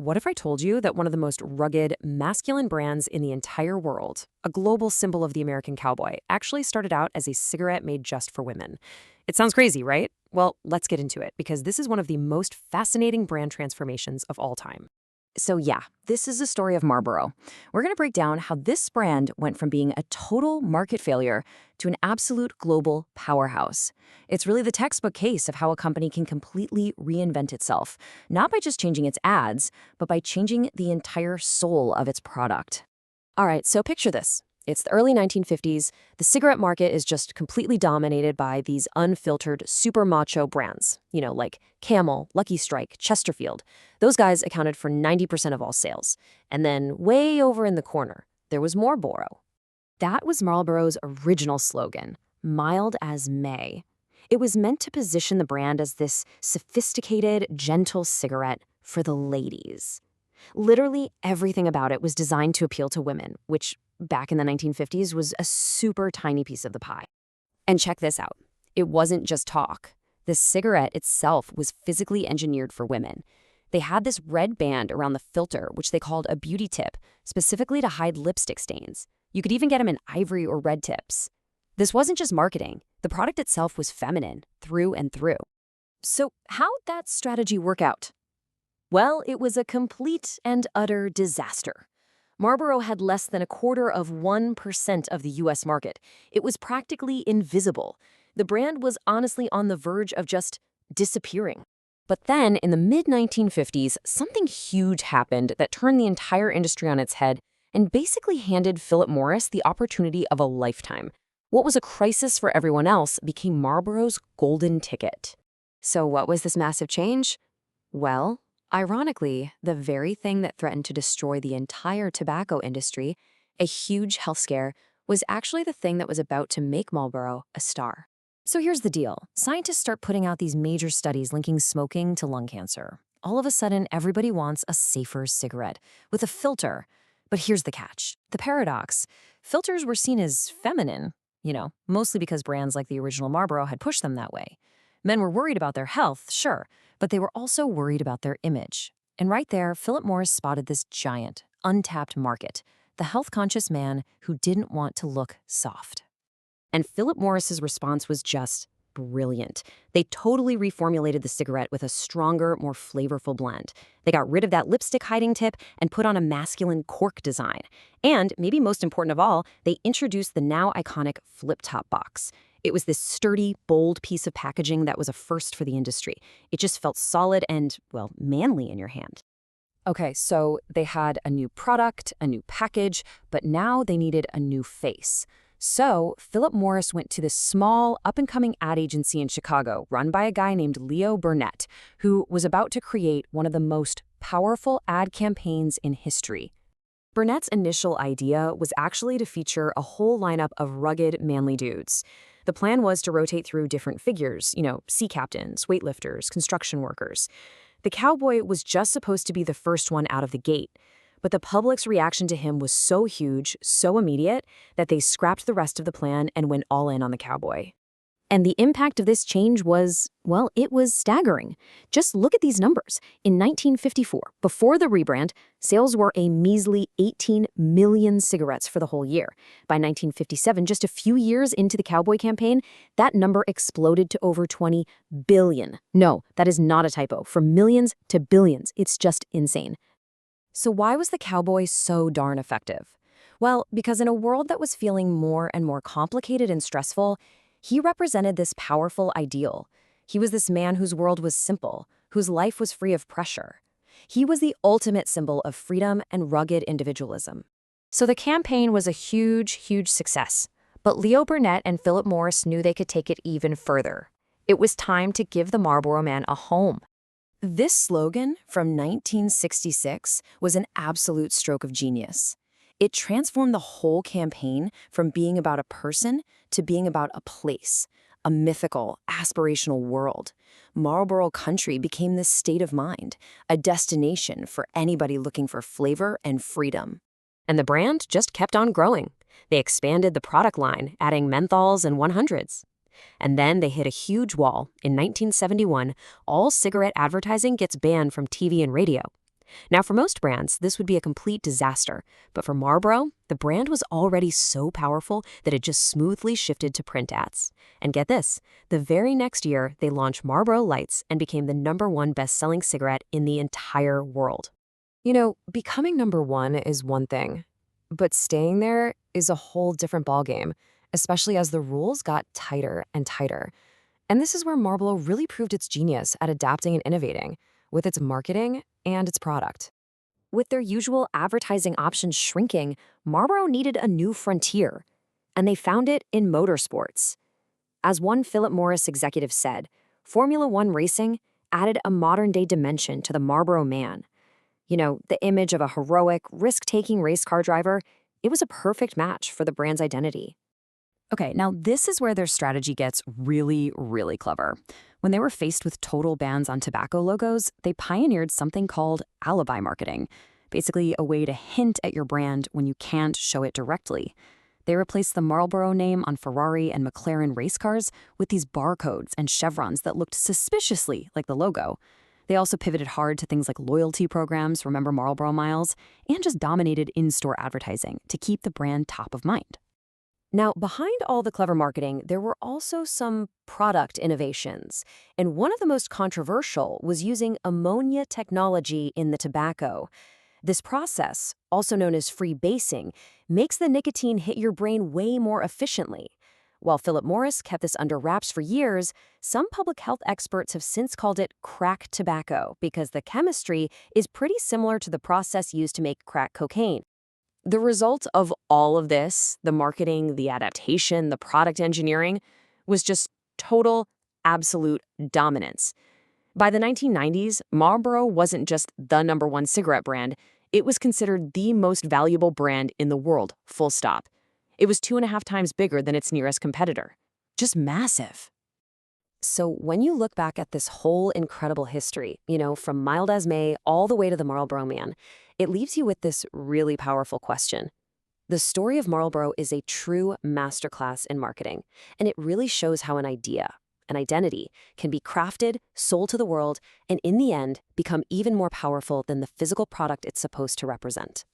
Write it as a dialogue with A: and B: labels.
A: what if I told you that one of the most rugged, masculine brands in the entire world, a global symbol of the American cowboy, actually started out as a cigarette made just for women? It sounds crazy, right? Well, let's get into it, because this is one of the most fascinating brand transformations of all time. So yeah, this is the story of Marlboro. We're going to break down how this brand went from being a total market failure to an absolute global powerhouse. It's really the textbook case of how a company can completely reinvent itself, not by just changing its ads, but by changing the entire soul of its product. All right, so picture this. It's the early 1950s. The cigarette market is just completely dominated by these unfiltered, super macho brands, like Camel, Lucky Strike, Chesterfield. Those guys accounted for 90% of all sales. And then way over in the corner, there was Marlboro. That was Marlboro's original slogan, mild as May. It was meant to position the brand as this sophisticated, gentle cigarette for the ladies. Literally everything about it was designed to appeal to women, which back in the 1950s was a super tiny piece of the pie. And check this out. It wasn't just talk. The cigarette itself was physically engineered for women. They had this red band around the filter, which they called a beauty tip, specifically to hide lipstick stains. You could even get them in ivory or red tips. This wasn't just marketing. The product itself was feminine, through and through. So how'd that strategy work out? Well, it was a complete and utter disaster. Marlboro had less than 0.25% of the U.S. market. It was practically invisible. The brand was honestly on the verge of just disappearing. But then, in the mid-1950s, something huge happened that turned the entire industry on its head and basically handed Philip Morris the opportunity of a lifetime. What was a crisis for everyone else became Marlboro's golden ticket. So what was this massive change? Well, ironically, the very thing that threatened to destroy the entire tobacco industry, a huge health scare, was actually the thing that was about to make Marlboro a star. So here's the deal. Scientists start putting out these major studies linking smoking to lung cancer. All of a sudden, everybody wants a safer cigarette with a filter. But here's the catch, the paradox. Filters were seen as feminine, mostly because brands like the original Marlboro had pushed them that way. Men were worried about their health, sure, but they were also worried about their image. And right there, Philip Morris spotted this giant, untapped market, the health-conscious man who didn't want to look soft. And Philip Morris's response was just brilliant. They totally reformulated the cigarette with a stronger, more flavorful blend. They got rid of that lipstick hiding tip and put on a masculine cork design. And, maybe most important of all, they introduced the now iconic flip-top box. It was this sturdy, bold piece of packaging that was a first for the industry. It just felt solid and, manly in your hand. Okay, so they had a new product, a new package, but now they needed a new face. So Philip Morris went to this small, up-and-coming ad agency in Chicago run by a guy named Leo Burnett, who was about to create one of the most powerful ad campaigns in history. Burnett's initial idea was actually to feature a whole lineup of rugged, manly dudes. The plan was to rotate through different figures, sea captains, weightlifters, construction workers. The cowboy was just supposed to be the first one out of the gate. But the public's reaction to him was so huge, so immediate, that they scrapped the rest of the plan and went all in on the cowboy. And the impact of this change was, it was staggering. Just look at these numbers. In 1954, before the rebrand, sales were a measly 18 million cigarettes for the whole year. By 1957, just a few years into the cowboy campaign, that number exploded to over 20 billion. No, that is not a typo. From millions to billions, it's just insane. So why was the cowboy so darn effective? Well, because in a world that was feeling more and more complicated and stressful, he represented this powerful ideal. He was this man whose world was simple, whose life was free of pressure. He was the ultimate symbol of freedom and rugged individualism. So the campaign was a huge, huge success. But Leo Burnett and Philip Morris knew they could take it even further. It was time to give the Marlboro Man a home. This slogan from 1966 was an absolute stroke of genius. It transformed the whole campaign from being about a person to being about a place, a mythical, aspirational world. Marlboro Country became this state of mind, a destination for anybody looking for flavor and freedom. And the brand just kept on growing. They expanded the product line, adding menthols and 100s. And then they hit a huge wall. In 1971, all cigarette advertising gets banned from TV and radio. Now, for most brands, this would be a complete disaster. But for Marlboro, the brand was already so powerful that it just smoothly shifted to print ads. And get this, the very next year, they launched Marlboro Lights and became the #1 best-selling cigarette in the entire world. You know, becoming #1 is one thing, but staying there is a whole different ballgame, especially as the rules got tighter and tighter. And this is where Marlboro really proved its genius at adapting and innovating, with its marketing and its product. With their usual advertising options shrinking, Marlboro needed a new frontier, and they found it in motorsports. As one Philip Morris executive said, Formula One racing added a modern-day dimension to the Marlboro Man. You know, the image of a heroic, risk-taking race car driver, it was a perfect match for the brand's identity. Okay, now this is where their strategy gets really, really clever. When they were faced with total bans on tobacco logos, they pioneered something called alibi marketing, basically a way to hint at your brand when you can't show it directly. They replaced the Marlboro name on Ferrari and McLaren race cars with these barcodes and chevrons that looked suspiciously like the logo. They also pivoted hard to things like loyalty programs, remember Marlboro Miles, and just dominated in-store advertising to keep the brand top of mind. Now, behind all the clever marketing, there were also some product innovations. And one of the most controversial was using ammonia technology in the tobacco. This process, also known as freebasing, makes the nicotine hit your brain way more efficiently. While Philip Morris kept this under wraps for years, some public health experts have since called it crack tobacco because the chemistry is pretty similar to the process used to make crack cocaine. The result of all of this, the marketing, the adaptation, the product engineering, was just total, absolute dominance. By the 1990s, Marlboro wasn't just the #1 cigarette brand, it was considered the most valuable brand in the world, full stop. It was 2.5 times bigger than its nearest competitor. Just massive. So when you look back at this whole incredible history, from mild as May all the way to the Marlboro Man, it leaves you with this really powerful question. The story of Marlboro is a true masterclass in marketing, and it really shows how an idea, an identity, can be crafted, sold to the world, and in the end, become even more powerful than the physical product it's supposed to represent.